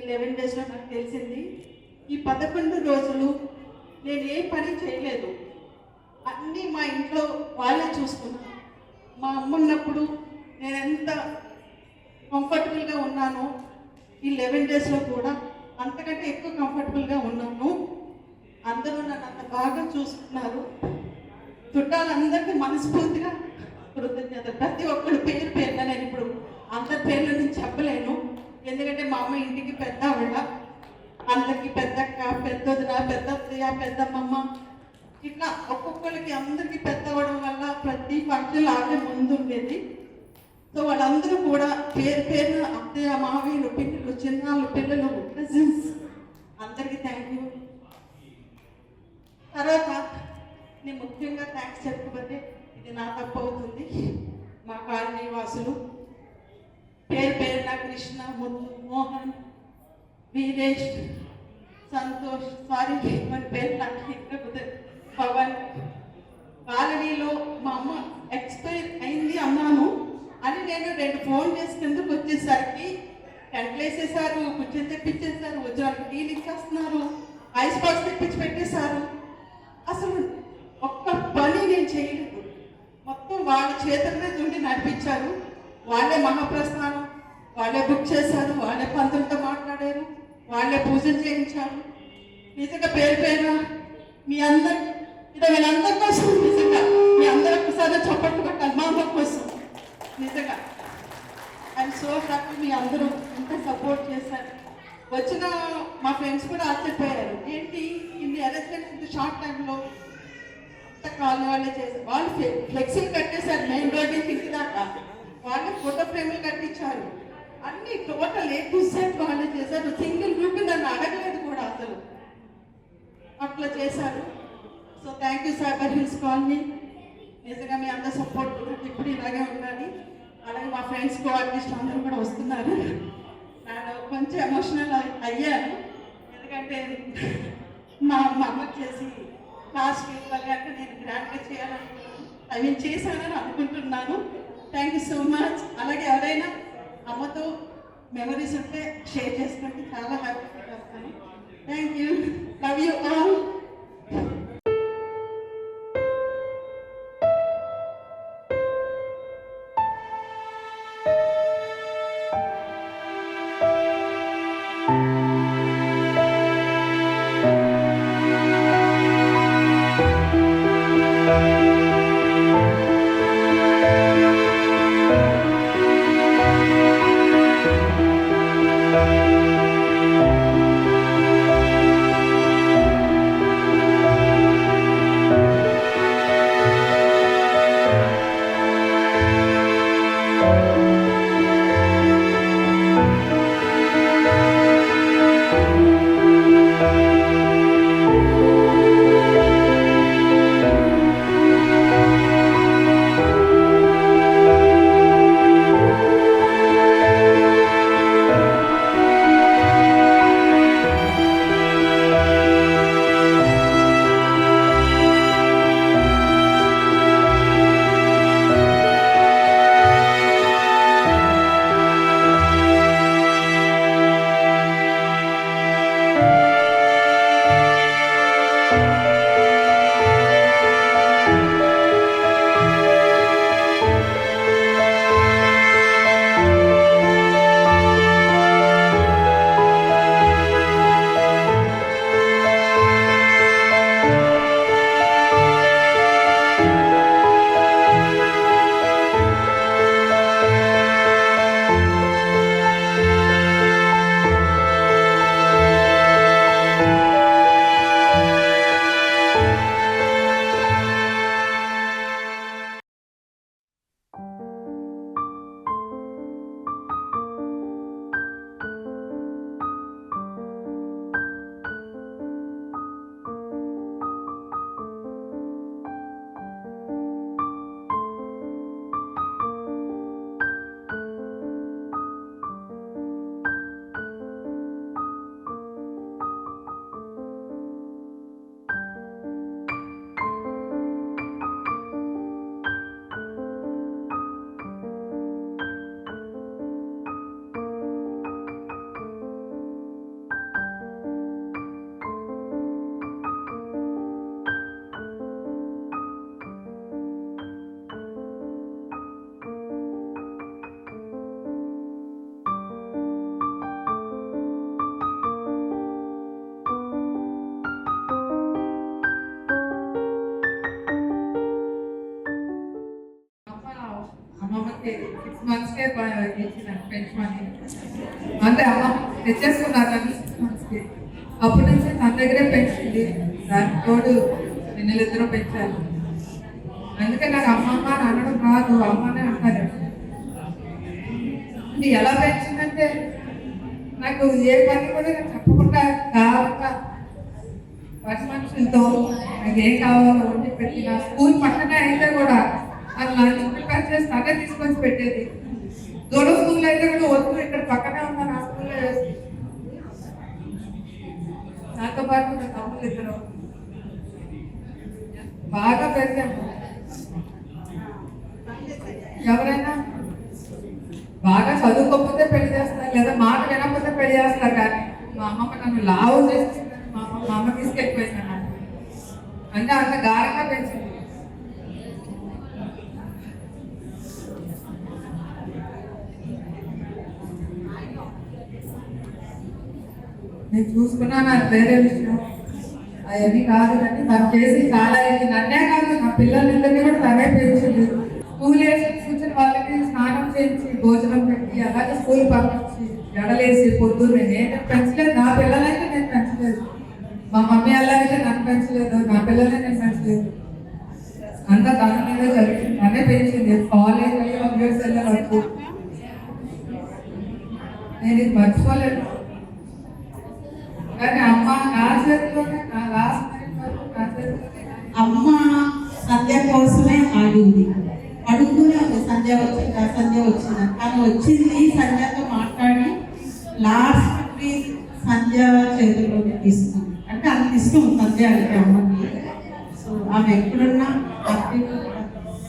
11 డేస్లో నాకు తెలిసింది. ఈ 11 రోజులు నేను ఏ పని చేయలేదు, అన్నీ మా ఇంట్లో వాళ్ళే చూసుకున్నాను. మా అమ్మ ఉన్నప్పుడు నేను ఎంత కంఫర్టబుల్గా ఉన్నానో ఈ 11 డేస్లో కూడా అంతకంటే ఎక్కువ కంఫర్టబుల్గా ఉన్నాను. అందరూ నన్ను అంత బాగా చూసుకున్నారు. చుట్టాలందరికీ మనస్ఫూర్తిగా కృతజ్ఞత. ప్రతి ఒక్కరు పేరు పేరున నేను ఇప్పుడు అందరి పేర్ల నుంచి చెప్పలేను, ఎందుకంటే మా అమ్మ ఇంటికి పెద్ద ఆవిడ. అందరికీ పెద్దక్క, పెద్దొదిన, పెద్దత్తయ్య, పెద్దమ్మమ్మ ఇట్లా ఒక్కొక్కరికి అందరికీ పెద్ద అవ్వడం వల్ల ప్రతి ఫంక్షన్ ఆగే ముందు ఉండేది. సో వాళ్ళందరూ కూడా పేరు పేరున అత్తయ్య, మావయ్యలు, పిల్లలు, చిన్నాళ్ళు, పిల్లలు, కజిన్స్ అందరికీ థ్యాంక్ యూ. తర్వాత నేను ముఖ్యంగా థ్యాంక్స్ చెప్పకపోతే ఇది నా తప్పు అవుతుంది. మా కాలనీ వాసులు పేరు పేరున కృష్ణ, ముద్దు, మోహన్, వీరేష్, సంతోష్, సారీ మన పేరు నాకు లేకపోతే పవన్. కాలనీలో మా అమ్మ ఎక్స్పైర్ అయింది అన్నాను అని నేను 2 ఫోన్ చేసి కిందకు వచ్చేసరికి టెంట్లు వేసేసారు, కూర్చొని తెప్పించేసారు, వజ్రాలకు టీలు ఇచ్చేస్తున్నారు, ఐస్ బాక్స్ తెప్పించి పెట్టేశారు. అసలు ఒక్క పని నేను చేయలేదు, మొత్తం వాళ్ళ చేతుల మీద ఉండి నడిపించారు. వాళ్ళే మహాప్రస్థానం, వాళ్ళే బుక్ చేశారు, వాళ్ళే పంతులతో మాట్లాడారు, వాళ్ళే పూజలు చేయించారు. నిజంగా పేరు పేరు మీ అందరి వీళ్ళందరి కోసం నిజంగా మీ అందరూ ఒకసారి చప్పట్లు కొట్టాలి మా అమ్మ కోసం. నిజంగా ఐఎమ్ సో హ్యాపీ, మీ అందరూ ఎంత సపోర్ట్ చేశారు. వచ్చిన మా ఫ్రెండ్స్ కూడా ఆశ్చర్యపోయారు, ఏంటి ఇన్ని అరేంజ్మెంట్స్ ఇంత షార్ట్ టైంలో అంత కాలనీ వాళ్ళే చేశారు. వాళ్ళు ఫ్లెక్సీలు కట్టేశారు మెయిన్ రోడ్ నుంచి ఇంటి దాకా, వాళ్ళే ఫోటో ఫ్రేమ్లు కట్టించారు, అన్ని టోటల్ ఏ టు సెట్ వాళ్ళే చేశారు. సింగిల్ గ్రూప్ నన్ను అడగలేదు కూడా అసలు, అట్లా చేశారు. So thank you cyber hills colony. నిజంగా మీ అందరి సపోర్ట్ ఇప్పుడు ఇలాగే ఉండాలి. అలాగే మా ఫ్రెండ్స్ కోఆర్డినేషన్ అందరూ కూడా వస్తున్నారు. నేను కొంచెం ఎమోషనల్ అయ్యాను, ఎందుకంటే మా అమ్మకి చేసి లాస్ట్ వీక్ వల్ల నేను గ్రాండ్గా చేయాలనుకున్నాను, అవి చేశానని అనుకుంటున్నాను. Thank you so much. అలాగే ఎవరైనా అమ్మతో మెమరీస్ ఉంటే షేర్ చేసుకుంటే చాలా హ్యాపీగా చేస్తాను. Thank you, love you all. మంత్స్కే ఇచ్చిన పెన్షన్ అని అంటే అమ్మ తెచ్చేసుకున్నారు కానీ 6 మంత్స్కి. అప్పటి నుంచి తన దగ్గరే పెంచింది. దానికి తోడు పిల్లలిద్దరూ పెంచారు. అందుకే నాకు అమ్మమ్మ అని అనడం రాదు, అమ్మనే అంటారు. ఇది ఎలా పెంచిందంటే నాకు ఏ పని కూడా నాకు చెప్పకుండా కావాలంగా పని మనుషులతో నాకు ఏం కావాలో వండి పెట్టిన స్కూల్ పక్కనే అయితే కూడా అది లంచ్ ప్రిపేర్ చేసి తనే తీసుకొచ్చి పెట్టేది. దూరం స్కూల్ అయితే కూడా వద్దు ఇక్కడ పక్కనే ఉన్న నా స్కూల్లో వేసి నాతో పాటు నా తమ్ముళ్ళు ఇద్దరు బాగా పెరిగాము. ఎవరైనా బాగా చదువుకోకపోతే పెళ్లి చేస్తారు, లేదా మాట వినకపోతే పెళ్లి చేస్తారు. కానీ మా అమ్మమ్మ నన్ను లావు చేసి మా అమ్మ తీసుకెళ్ళిపోయింది అన్నమాట. అంటే అంత గారంగా పెంచింది. నేను చూసుకున్నాను, అది వేరే విషయం. అవన్నీ కాదు కానీ తను చేసి చాలా అయింది. నన్నే కాదు నా పిల్లలిద్దరినీ కూడా తనే పెంచింది. స్కూల్ వేసి కూర్చొని వాళ్ళకి స్నానం చేయించి భోజనం పెట్టి అలాగే స్కూల్ పంపించి జడలేసి పొద్దున్నే నేను పెంచలేదు. నా పిల్లలైతే నేను పెంచలేదు. మా మమ్మీ అలాగైతే నన్ను పెంచలేదు, నా పిల్లలే నేను పెంచలేదు. అంతా తన మీద జరిగింది, తనే పెంచింది. కాలేజ్ అయ్యి 1 years వెళ్ళే వరకు నేను ఇది మర్చిపోలేదు. కానీ అమ్మ నా చేతిలోనే నా లాస్ట్ వరకు నా చేతిలోనే. అమ్మ సంధ్య కోసమే ఆగింది. అడుగుతూనే ఉంది సంధ్య వచ్చిందా, సంధ్య వచ్చిందా. కానీ వచ్చింది, సంధ్యతో మాట్లాడి లాస్ట్ సంధ్య చేతుల్లోకి తీసుకుంది. అంటే అంత ఇష్టం సంధ్య అంటే అమ్మకి. సో ఆమె ఎప్పుడున్నా హ్యాపీగా ఉంటారు.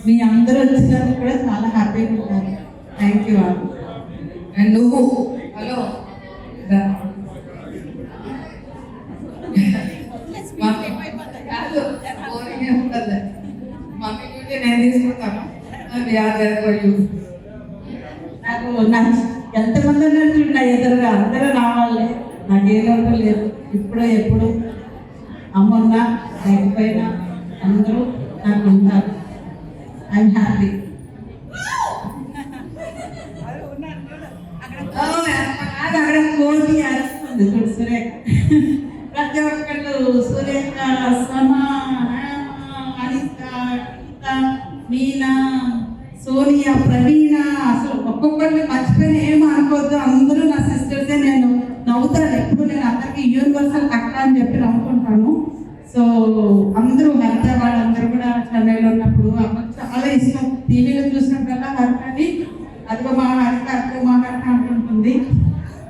మీ అందరూ వచ్చినందుకు కూడా చాలా హ్యాపీగా ఉంటారు. థ్యాంక్ యూ వాళ్ళు. అండ్ నువ్వు హలో మమ్మీ డ్యూటీ నేను తీసుకుంటాను. నాకు ఎంతమంది ఉన్నట్లున్నా ఎదురుగా అందరూ రావాలి. నాకేదో లేదు. ఇప్పుడు ఎప్పుడు అమ్మున్నా లేకపోయినా అందరూ నాకు ఉంటారు. I'm happy. అక్కడ కోటి అరుస్తుంది చూడు సురేఖ. ప్రతి ఒక్కళ్ళు సురేఖ, సమా, అనిత, గీత, మీనా, సోనియా, ప్రవీణ, అసలు ఒక్కొక్కరిని మర్చిపోయిన ఏమో అనుకోవద్దు. అందరూ నా సిస్టర్సే. నేను నవ్వుతాను ఎప్పుడు. నేను అందరికీ యూనివర్సల్ అక్క అని చెప్పి నవ్వుకుంటాను. సో అందరూ హరిత వాళ్ళందరూ కూడా చెన్నైలో ఉన్నప్పుడు అమ్మకి చాలా ఇష్టం. టీవీలో చూసినప్పుడల్లా హరితని అదిగో మా హరిత, అదిగో మా హరిత అంటుంటుంది.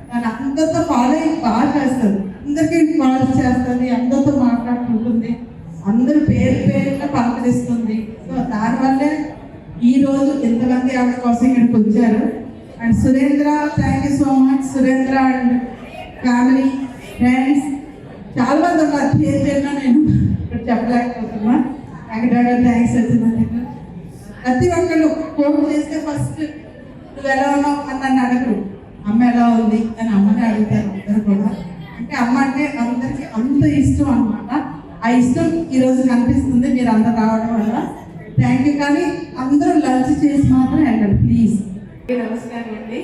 దాన్ని అందరితో ఫాలో అయ్యి బాగా చేస్తుంది. అందరికీ ఫాలో చేస్తుంది, అందరితో మాట్లాడుకుంటుంది, అందరూ పేరు పేరుగా పలకరిస్తుంది. సో దానివల్లే ఈరోజు ఎంతమంది ఆవిడ కోసం ఇక్కడికి వచ్చారు. And Surendra, thank you so much. Surendra and family, friends చాలా మంది ఉన్నారు. పేరు పేరున నేను ఇక్కడ చెప్పలేకపోతున్నా. వెంకటరావు థ్యాంక్స్ వచ్చినందుకు. ప్రతి ఒక్కళ్ళు ఫోన్ చేస్తే ఫస్ట్ నువ్వు ఎలా ఉన్నావు అని నన్ను అడగరు, అమ్మ ఎలా ఉంది అని అమ్మని అడుగుతారు అందరూ కూడా. అంటే అమ్మ అంటే అందరికీ అంత ఇష్టం అనమాట. ఆ ఇష్టం ఈరోజు కనిపిస్తుంది మీరు అందరు రావడం వల్ల. Thank you. కానీ అందరూ లంచ్ చేసి మాత్రం వెళ్ళండి ప్లీజ్. నమస్కారం అండి.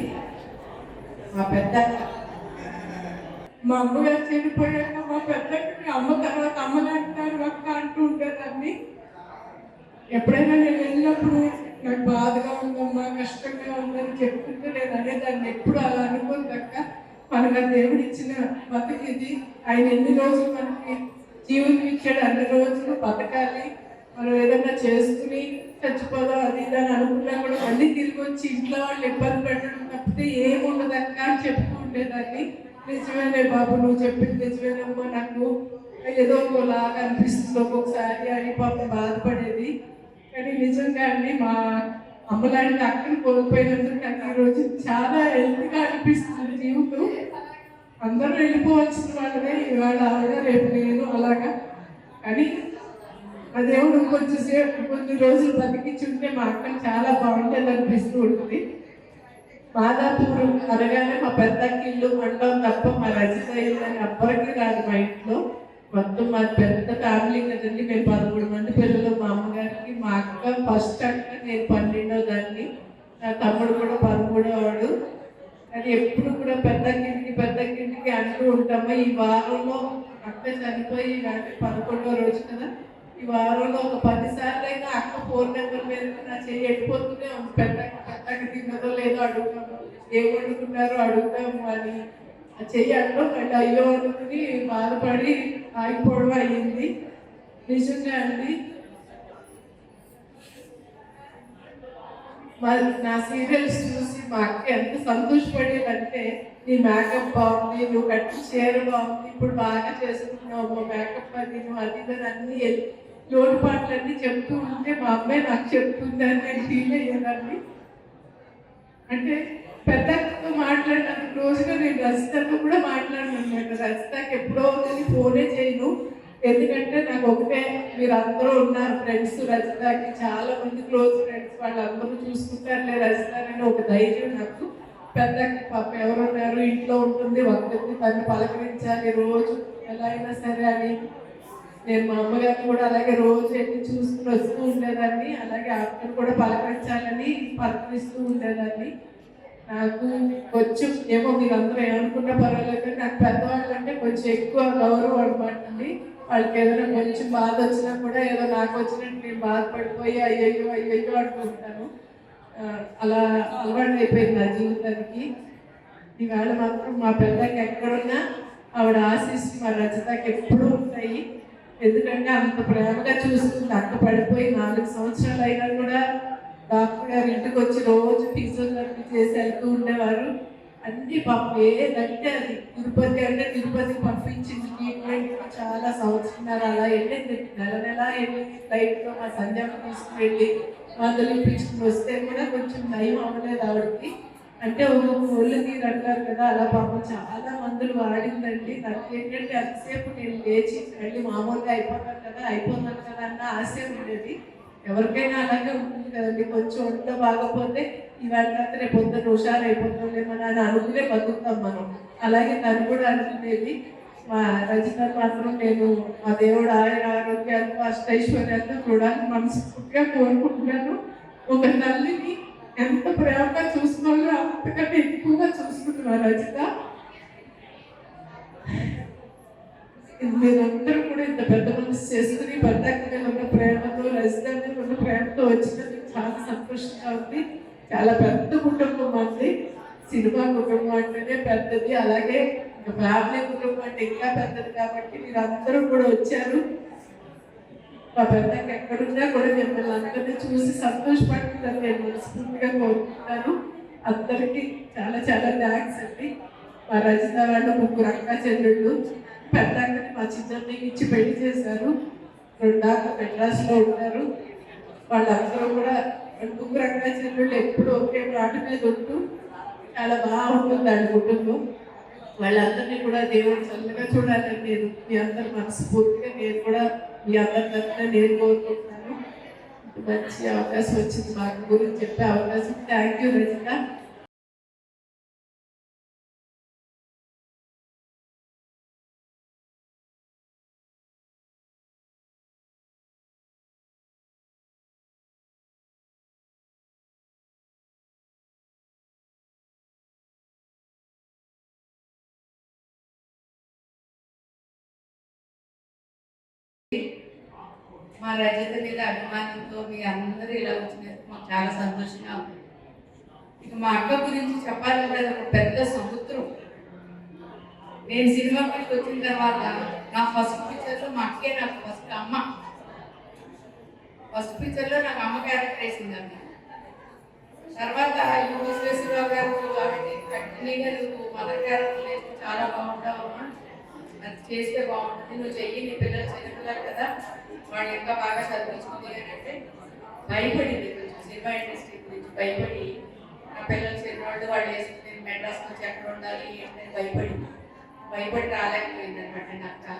మా పెద్ద మా అమ్మగారు చనిపోయాక మా పెద్దకి అమ్మ తర్వాత అమ్మని అంటారు అక్క అంటూ ఉండేదాన్ని. ఎప్పుడైనా నేను వెళ్ళినప్పుడు నాకు బాధగా ఉందమ్మా, కష్టంగా ఉందని చెప్తుంటే నేను అనేదాన్ని. ఎప్పుడు అలా అనుకోదక్క. మనకు దేవుడు ఇచ్చిన బతికిది. ఆయన ఎన్ని రోజులు మనకి జీవులు ఇచ్చాడు, అన్ని రోజులు బతకాలి. మనం ఏదైనా చేసుకుని చచ్చిపోదాం అది ఇది అని అనుకున్నా కూడా మళ్ళీ తిరిగి వచ్చి ఇంట్లో వాళ్ళు ఇబ్బంది పెట్టడం తప్పితే ఏముండదక్క అని చెప్తూ ఉండేదాన్ని. నిజమేనే బాబు, నువ్వు చెప్పింది నిజమేనమ్మా. నాకు ఏదో ఒకలాగా అనిపిస్తుంది ఒక్కొక్కసారి అని పాపం బాధపడేది. కానీ నిజంగా అండి మా అమ్మలాంటి అక్కని కోల్పోయినందుకు నాకు ఈరోజు చాలా హెల్త్గా అనిపిస్తుంది జీవితం. అందరూ వెళ్ళిపోవాల్సిన వాళ్ళనే, ఇవాళ ఆవిడ రేపు నేను అలాగా. కానీ ఆ దేవుడు కొంచెంసేపు కొన్ని రోజులు బతికించుంటే మా అక్కని చాలా బాగుంటుంది అనిపిస్తూ ఉంటుంది. మాదాపూర్ అనగానే మా పెద్దకి ఇల్లు అంటాం తప్ప మా రచిత ఇల్లు అని అప్పటికీ రాదు మా ఇంట్లో. మొత్తం మా పెద్ద ఫ్యామిలీ కదండి. మేము 13 మంది పిల్లలు. మా అమ్మగారికి మా అక్క ఫస్ట్ అక్క, నేను 12వ దాన్ని. నా తమ్ముడు కూడా 13వ వాడు. కానీ ఎప్పుడు కూడా పెద్దకింటికి అంటూ ఉంటాము. ఈ వారంలో అక్క చనిపోయి అంటే 11వ రోజు కదా, ఈ వారంలో ఒక 10 సార్లు అయినా అక్క ఫోన్ నెంబర్ మీద నా చెయ్యి వెళ్ళిపోతూనే ఉంది. పెద్దక్క తిన్నదో లేదో అడుగుతాము, ఏం వండుకున్నారో అడుగుతాము అని ఆ చెయ్యి అంటూ మళ్ళీ అయ్యో అనుకుని బాధపడి ఆగిపోవడం అయ్యింది. నిజంగా అండి నా సీరియల్స్ చూసి మా అక్క ఎంత సంతోషపడేదంటే, నీ మేకప్ బాగుంది, నువ్వు కట్టి చీర బాగుంది, ఇప్పుడు బాగా చేసుకుంటున్నావు మేకప్ అది నువ్వు అది అని అన్ని లోటుపాట్లన్నీ చెప్తూ ఉంటే మా అమ్మాయి నాకు చెప్తుందని నేను ఫీల్ అయ్యేదాన్ని. అంటే పెద్దతో మాట్లాడినంత రోజుగా నేను రజితతో కూడా మాట్లాడినాను. రజితకి ఎప్పుడో కానీ ఫోనే చేయను, ఎందుకంటే నాకు ఒకటే మీరు అందరూ ఉన్నారు ఫ్రెండ్స్, రజితకి చాలా మంది క్లోజ్ ఫ్రెండ్స్, వాళ్ళందరూ చూసుకుంటారులే రజితని ఒక ధైర్యం నాకు. పెద్దకి పాప ఎవరున్నారు, ఇంట్లో ఉంటుంది, ఒకరికి తను పలకరించాలి రోజు ఎలా అయినా సరే అని నేను మా అమ్మగారిని కూడా అలాగే రోజు వెళ్ళి చూసుకుని వస్తూ ఉండేదాన్ని. అలాగే అక్కను కూడా పలకరించాలని పలకరిస్తూ ఉండేదాన్ని. నాకు కొంచెం ఏమో మీరు అందరూ ఏమనుకున్నా పర్వాలేదు, కానీ నాకు పెద్దవాళ్ళు అంటే కొంచెం ఎక్కువ గౌరవం అనమాట అండి. వాళ్ళకి ఏదైనా కొంచెం బాధ వచ్చినా కూడా ఏదో నాకు వచ్చినట్టు నేను బాధపడిపోయి అయ్యయ్యో అనుకుంటాను. అలా అలవాటు అయిపోయింది నా జీవితానికి. ఈవేళ మాత్రం మా పెద్దకి ఎక్కడున్నా ఆవిడ ఆశీస్సులు మా రచితకి ఎప్పుడూ ఉంటాయి. ఎందుకంటే అంత ప్రేమగా చూసుకుంది. అక్క పడిపోయి 4 సంవత్సరాలు అయినా కూడా డాక్టర్ గారు ఇంటికి వచ్చి రోజు ఫిజియోథెరపీ చేసి వెళ్తూ ఉండేవారు. అన్ని పాపం ఏదంటే అది తిరుపతి అంటే తిరుపతికి పంపించింది ట్రీట్మెంట్. చాలా సంవత్సరాలు అలా వెళ్ళింది, నెల వెళ్ళి ఫ్లైట్లో మా సంధ్యాన్ని తీసుకుని వెళ్ళి మందులు ఇప్పించుకుని వస్తే కూడా కొంచెం నయం అవ్వలేదు ఆవిడకి. అంటే ఒళ్ళు నీరు అంటారు కదా, అలా పాపం చాలా మందులు వాడిందండి. నాకు ఏంటంటే అంతసేపు నేను లేచి మళ్ళీ మామూలుగా అయిపోతాను కదా అన్న ఆశ ఉండేది. ఎవరికైనా అలాగే ఉంటుంది కదండి, కొంచెం ఒంట్లో బాగపోతే ఇవాళ రేపు పొద్దున్న హుషారు అయిపోతాం అని అనుకునే బతుకుతాం మనం. అలాగే తను కూడా అనుకునేది. మా రజిత మాత్రం నేను మా దేవుడు ఆరోగ్యాలు అష్టైశ్వర్యాలతో చూడాలని మనస్ఫూర్తిగా కోరుకుంటున్నాను. ఒక తల్లిని ఎంత ప్రేమగా చూసుకోవాలో అంతకంటే ఎక్కువగా చూసుకుంటున్నారు రజిత. మీరందరూ కూడా ఇంత పెద్ద మనసు చేసుకుని పెద్దక్క మీద ఉన్న ప్రేమతో రజిత మీద ఉన్న ప్రేమతో వచ్చినందుకు చాలా సంతోషంగా ఉంది. చాలా పెద్ద కుటుంబం అండి. సినిమా కుటుంబం అంటేనే పెద్దది, అలాగే ఫ్యామిలీ కుటుంబం అంటే ఇంకా పెద్దది. కాబట్టి మీరు అందరూ కూడా వచ్చారు. మా పెద్దకి ఎక్కడున్నా కూడా మిమ్మల్ని అందరినీ చూసి సంతోషపడుతుందని నేను మనస్ఫూర్తిగా కోరుకుంటున్నాను. అందరికీ చాలా చాలా థ్యాంక్స్ అండి. మా రజిత వాళ్ళు 3 అక్క చెల్లెళ్ళు. పెద్ద అక్కని మా చిన్నమ్మకి ఇచ్చి పెళ్లి చేశారు. 2 అక్క మెడ్రాస్లో ఉంటారు. వాళ్ళందరూ కూడా 3 అక్క చెల్లెళ్ళు ఎప్పుడు ఒకే మాట మీద ఉంటూ చాలా బాగుంటుంది వాళ్ళ కుటుంబం. వాళ్ళందరినీ కూడా దేవుడు చల్లగా చూడాలని నేను మీ అందరు మనస్ఫూర్తిగా నేను కూడా మీ అందరి తరఫున నేను కోరుకుంటున్నాను. మంచి అవకాశం వచ్చింది మాకు గురించి చెప్పే అవకాశం. Thank you Rajitha. మా రజత మీద అభిమానంతో మీ అందరూ ఇలా వచ్చినందుకు మాకు చాలా సంతోషంగా ఉంది. ఇక మా అక్క గురించి చెప్పాలంటే అది ఒక పెద్ద సముద్రం. నేను సినిమా ఫీల్డ్కి వచ్చిన తర్వాత నా ఫస్ట్ పిక్చర్లో మా అక్కే నాకు ఫస్ట్ అమ్మ. ఫస్ట్ పిక్చర్లో నాకు అమ్మ క్యారెక్టర్ వేసింది అన్న. తర్వాత విశ్వేశ్వరరావు గారు కంటిన్యూ గారు మన క్యారెక్టర్ వేస్తే చాలా బాగుంటావు అమ్మా, అది చేస్తే బాగుంటుంది, నువ్వు చెయ్యి, నీ పిల్లలు చిన్నపిల్లలు కదా వాళ్ళు ఇంకా బాగా చదివించుకుంది అని అంటే భయపడింది. కొంచెం సినిమా ఇండస్ట్రీ గురించి భయపడి నా పిల్లలు చిన్నవాళ్ళు వాళ్ళు వేసుకుని మెడ్రాస్ నుంచి ఎక్కడ ఉండాలి ఏంటని భయపడి రాలేకపోయింది అనమాట నాకు.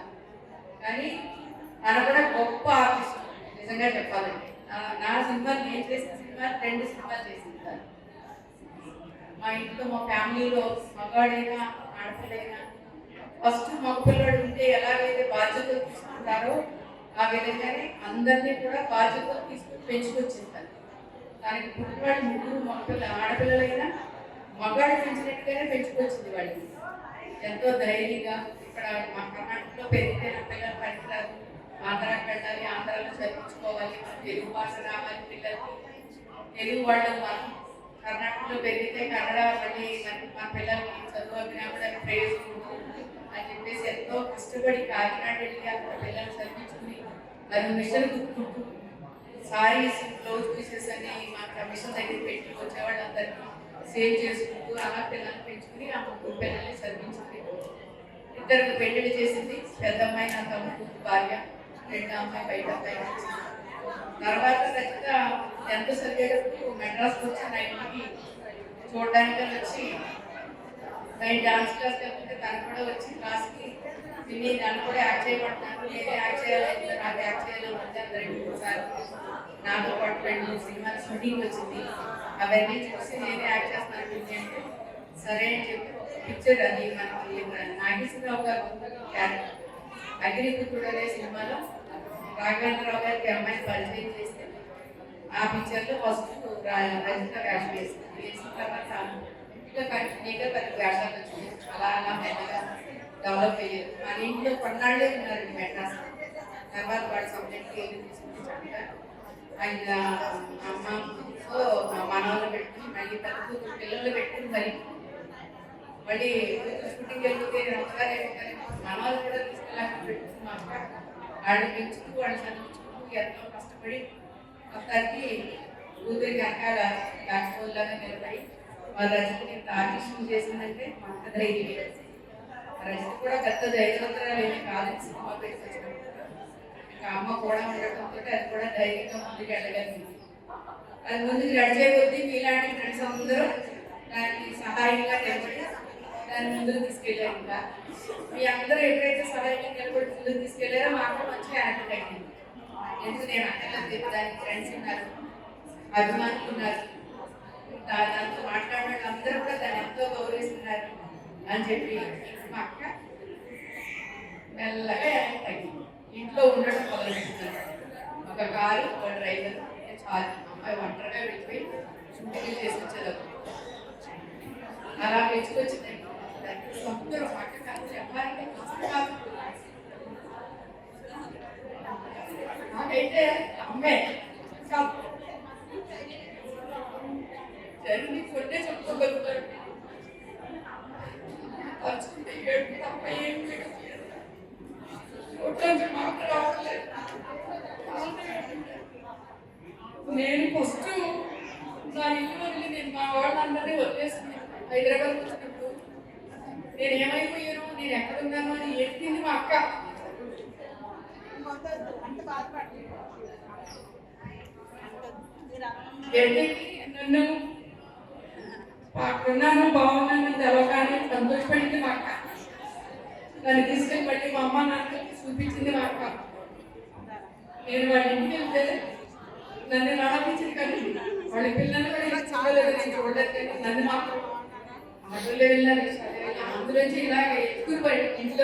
కానీ తను కూడా గొప్ప ఆర్టిస్ట్ నిజంగా చెప్పాలంటే. నా సినిమాలు నేను చేసిన సినిమాలు 2 సినిమాలు చేసింది తను. మా ఇంట్లో మా ఫ్యామిలీలో మగవాడైనా ఆడపిల్లైనా ఫస్ట్ మగపిల్లడు ఉంటే ఎలాగైతే బాధ్యతలు తీసుకుంటారో ఆ విధంగానే అందరినీ కూడా బాధ్యతలు తీసుకుని పెంచుకొచ్చింది. దానికి పుట్టినవాళ్ళు ముగ్గురు మగపిల్ల ఆడపిల్లలైనా మగాళ్ళు పెంచినట్టుగానే పెంచుకొచ్చింది వాళ్ళకి. ఎంతో ధైర్యంగా ఇక్కడ మా కర్ణాటకలో పెరిగితే నా పిల్లలు పనికిరాదు, ఆంధ్రాకి వెళ్ళాలి, ఆంధ్రాలో చదివించుకోవాలి, తెలుగు భాష రావాలి పిల్లలకి, తెలుగు వాళ్ళు మనం కర్ణాటకలో పెరిగితే కన్నడ మళ్ళీ మన పిల్లలకి చదువు అభినప్పుడు ప్రయోజనం అని చెప్పేసి ఎంతో కష్టపడి కాకినాడ వెళ్ళి అక్కడ పిల్లలు చదివించుకుని మరి మిషన్ కుట్టుకుంటూ సారీస్ బ్లౌజ్ పీసెస్ అని మాకు మిషన్ దగ్గర పెట్టి వచ్చేవాళ్ళందరికీ సేవ్ చేసుకుంటూ అలా పిల్లల్ని పెంచుకుని ఆ ముగ్గురు పిల్లల్ని చదివించుకుని ఇద్దరు పెళ్లిళ్ళు చేసింది. పెద్ద అమ్మాయి నా తమ్ముడు భార్య, రెండో అమ్మాయి బయట అమ్మాయి వచ్చింది. తర్వాత ఖచ్చితంగా ఎంత చదివేటప్పుడు మెడ్రాస్కి వచ్చి నైట్కి చూడడానికి వచ్చి నైట్ డాన్స్ క్లాస్కి వెళ్తుంటే తను కూడా వచ్చి క్లాస్కి విని నన్ను కూడా యాక్ట్ చేయబడుతున్నాను, నేనే యాక్ట్ చేయాలి, నాకు యాక్ట్ చేయాలని ఉంది. అందరికి ఒకసారి నాతో పాటు 2 సినిమాలు షూటింగ్ వచ్చింది. అవన్నీ చూసి నేనే యాక్ట్ చేస్తున్నాను అంటే సరే అని చెప్పి పిక్చర్ అది మనకి నాగేశ్వరరావు గారు క్యారెక్టర్ అగ్నిపుత్రుడు అనే సినిమాలో రాఘవేంద్రరావు గారికి అమ్మాయిని పరిచయం చేస్తే ఆ పిక్చర్లో ఫస్ట్ రజిత వేషం వేసింది. వేసిన తర్వాత ఇంకా కంటిన్యూగా తనకి వేషాలు వచ్చింది. అలా అలా మెల్లగా డెవలప్ అయ్యారు. మన ఇంట్లో కొన్నాళ్ళే ఉన్నారు మెడ్రాస్. తర్వాత వాడు సబ్జెక్ట్కి వెళ్ళి తీసుకుంటే చక్కగా ఆయన అమ్మతో మనవాళ్ళు పెట్టుకుని మళ్ళీ తనకు పిల్లలు పెట్టుకుని మళ్ళీ షూటింగ్ వెళ్తే ఒకసారి మనవాళ్ళు కూడా తీసుకెళ్ళాలని పెట్టుకుని మా అక్క వాళ్ళు పెంచుతూ వాళ్ళు చదివించుకుంటూ ఎంతో కష్టపడి మొత్తానికి కూతురి వెనకాల బ్యాక్బోన్లాగా నిలబడి వాళ్ళ రజతని ఇంత ఆర్టిస్టులు చేసిందంటే మా అక్క ధైర్యం. రజత కూడా పెద్ద ధైర్యవంతరాలు ఏమీ కాదని సినిమా పెట్టుకొచ్చినప్పుడు ఇంకా అమ్మ కూడా ఉండటంతో అది కూడా ధైర్యంగా ముందుకు వెళ్ళగలిగింది. అది ముందుకు నడిచే కొద్దీ మీలాంటి ఫ్రెండ్స్ అందరూ దానికి సహాయంగా నిలబడి దాన్ని ముందుకు తీసుకెళ్ళారు. ఇంకా మీ అందరూ ఎప్పుడైతే సహాయంగా నిలబడి ముందుకు తీసుకెళ్లారో మాకు మంచిగా యాక్ట్ అయింది. ఎందుకు నేను అక్కర్లేదు, దానికి ఫ్రెండ్స్ ఉన్నారు, అభిమానులు ఉన్నారు, దాంతో మాట్లాడిన అందరూ కూడా దాన్ని ఎంతో గౌరవిస్తున్నారు అని చెప్పి మా అక్క మెల్లగా యాక్ట్ అయింది. ఇంట్లో ఉండడం మొదలుపెట్టినారు. ఒక కారు, ఒక డ్రైవర్ చాలు. అమ్మాయి ఒంటరిగా వెళ్ళిపోయి షూటింగ్ చేసి వచ్చేది. అలా పెంచుకొచ్చింది. సముద్రం పక్క కాదు చెప్పాలంటే కాదు. నాకైతే అమ్మే జరిగి కొట్టే చెప్పుకోగలుగుతాడు. తలుచుకుంటే ఏడు తప్ప ఏం చూడటానికి మాకు రావట్లేదు. నేను ఫస్ట్ నా ఇల్లు వదిలి నేను మా వాళ్ళందరినీ వదిలేసింది. హైదరాబాద్ వచ్చినప్పుడు నేను ఏమైపోయాను, నేను ఎక్కడున్నాను అని ఎత్తింది మా అక్క. నన్ను అక్కడున్నాను బాగున్నాను తెలవగానే సంతోషపడింది మా అక్క. దాన్ని తీసుకెళ్ళి మళ్ళీ మా అమ్మ నాన్నకి చూపించింది మా అక్క. నేను వాళ్ళ ఇంటికి వెళ్తే నన్ను నడిపించింది కానీ వాళ్ళ పిల్లలు కూడా ఇలా చూడలేదు. నేను చూడలేదు, నన్ను మాత్రం ఆటోలో వెళ్ళాను, అందులోంచి ఇలాగ ఎక్కువ పడి ఇంట్లో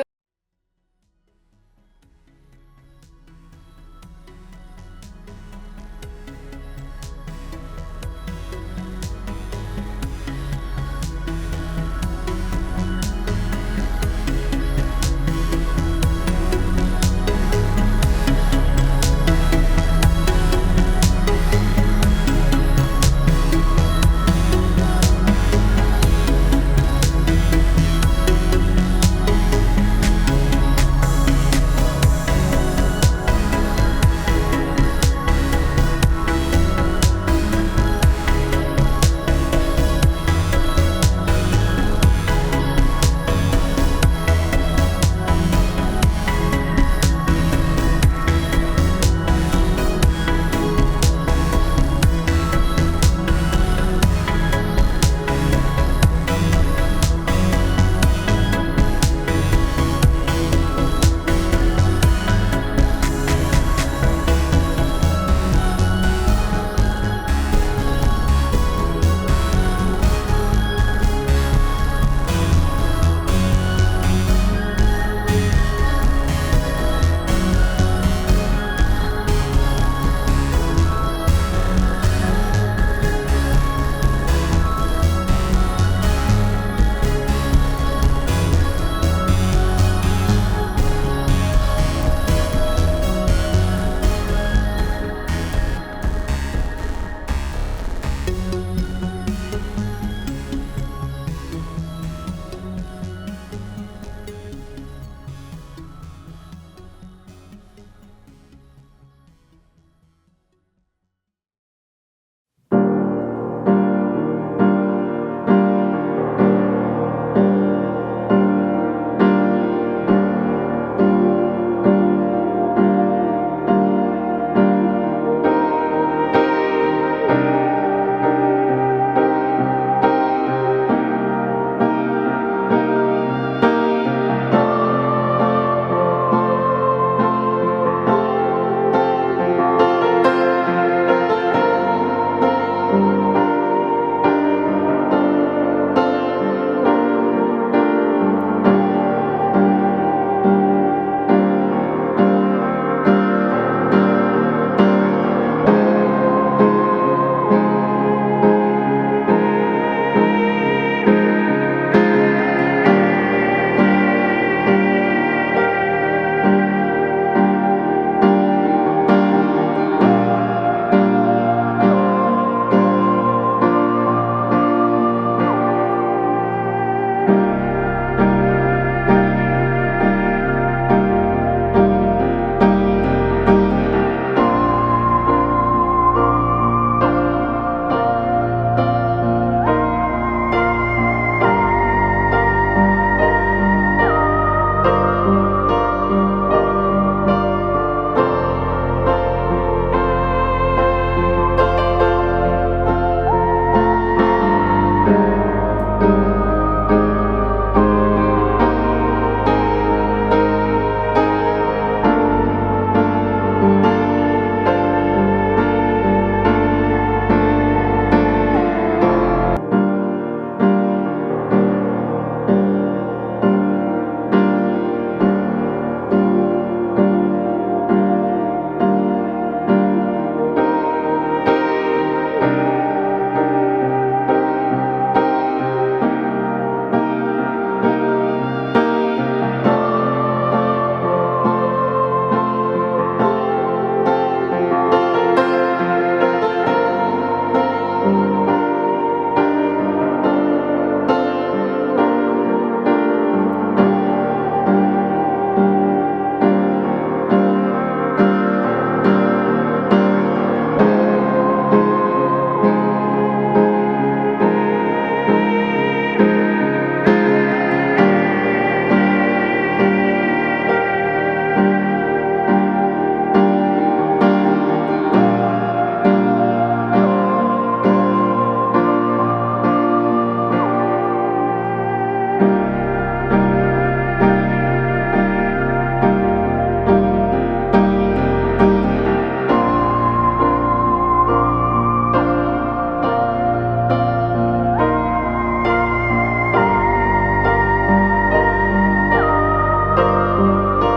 ఆ